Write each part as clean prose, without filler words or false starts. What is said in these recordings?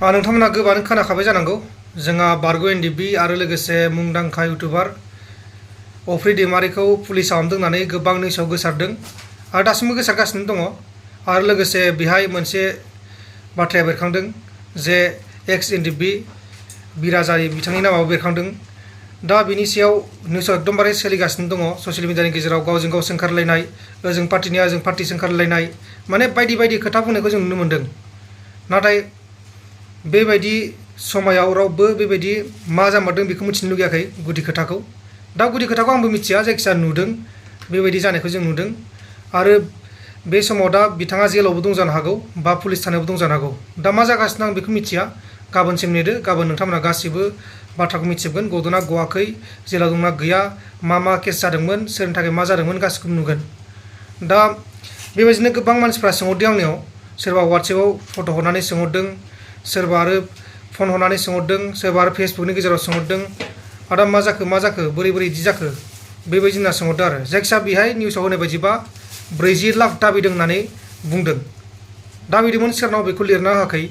नोंथांमोना गोबां खोनाखाबाय जानांगौ जोंहा बारग' एनडिबि आरो लोगोसे मुंदांखा इउटिउबार अफ्रि दैमारिखौ पुलिसा हमदों होननानै गोबां निउसाव गोसारदों आरो दासिमबो गोसारगासिनो दङ आरो लोगोसे बेहाय मोनसे बाथ्राया बेरखांदों जे एक्स एनडिबि बिराजारि बिथांनि नामाबो बेरखांदों। दा बिनि सायाव निउसआ एकदमबारे सोलिगासिनो दङ ससियेल मिडियानि गेजेराव गावजों गाव सोंखारलायनाय ओजों पार्टिनिया ओजों पार्टि सोंखारलायनाय माने बायदि बायदि खोथा बुंनायखौ जों नुनो मोन्दों। नाथाय बेबायदि समायाव रावबो बेबायदि मा जामारदों बेखौ मिथिनो लुगैयाखै गुदि खोथाखौ। दा गुदि खोथाखौ आंबो मिथिया जायखिजाया नुदों बेबायदि जानायखौ जों नुदों आरो बे समाव दा बिथाङा जेलावबो दं जानो हागौ बा पुलिस थानायावबो दं जानो हागौ। दा मा जागासिनो आं बेखौ मिथिया गाबोनसिम नेदो गाबोन नोंथांमोना गासिबो बाथ्राखौ मिथिजोबगोन गदना गवाखै जेलाव दंना गैया मा केस जादोंमोन सोरनि थाखाय मा जादोंमोन गासिखौबो नुगोन। दा बेबायदिनो गोबां मानसिफ्रा सोंहरदों आंनियाव सोरबा वाट्सएपआव फट' हरनानै सोंहरदों सोरबा आरो फन हरनानै सोंहरदों सोरबा आरो फेसबुकनि गेजेराव सोंहरदों आदा मा जाखो बोरै इदि जाखो बेबायदि होनना सोंहरदों आरो जायखिजाया बेहाय निउसाव होनाय बायदिबा 40 लाख दाबिदों होननानै बुंदों। दाबिदोंमोन सोरनाव बेखौ लिरना होआखै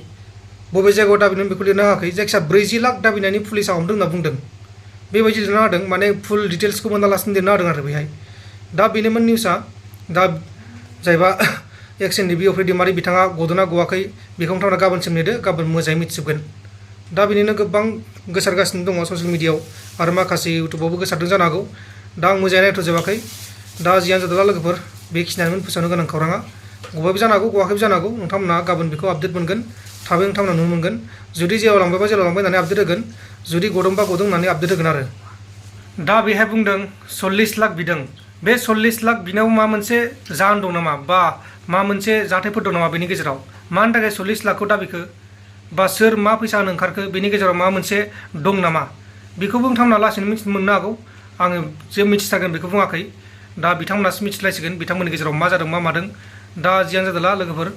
बबे जायगायाव दाबिदोंमोन बेखौ लिरना होआखै जायखिजाया 40 लाख दाबिनायनि पुलिसा हमदों होनना बुंदों बेबायदि लिरना होदों माने फुल डिटेल्सखौ मोनालासिनो लिरना होदों आरो बेहाय। दा बेनोमोन निउसआ दा जायबा एक्स एनडिबि अफ्रि दैमारि बिथाङा गदना गवाखै बेखौ नोंथांमोना गाबोनसिम नेदो गाबोन मोजाङै मिथिजोबगोन। दा बेनिनो गोबां गोसारगासिनो दङ ससियेल मिडियाआव आरो माखासे इउटुबावबो गोसारदों जानो हागौ। दा आं मोजाङै नायथ'जोबाखै दा जियानो जादोंला लोगोफोर बेखिनियानोमोन फोसावनो गोनां खौराङा गबायबो जानो हागौ गवाखैबो जानो हागौ नोंथांमोना गाबोन बेखौ आपडेट मोनगोन थाबै नोंथांमोना नुनो मोनगोन। जुदि जेलाव लांबायबा जेलाव लांबाय होननानै आपडेट होगोन जुदि गदोंबा गदों होननानै आपडेट होगोन आरो। दा बेहाय बुंदों 40 लाख बिदों बे 40 लाख बिनायाव मा मोनसे जाहोन दं नामा बा मा मोनसे जाथायफोर दं नामा बेनि गेजेराव मानि थाखाय 40 लाखखौ दाबिखो बा सोर मा फैसा होनो ओंखारखो बेनि गेजेराव मा मोनसे दं नामा बेखौबो नोंथांमोना लासैनो मिथिनो मोननो हागौ। आङो जे मिथिथारगोन बेखौ बुङाखै दा बिथांमोनासो मिथिलायसिगोन बिथांमोननि गेजेराव मा जादों मा मादों। दा जियानो जादोंला लोगोफोर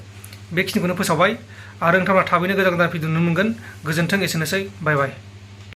बेखिनिखौनो फोसावबाय आरो नोंथांमोना थाबैनो गोदान भिडिअ नुनो मोनगोन। गोजोन्थों एसेनोसै बाय बाय।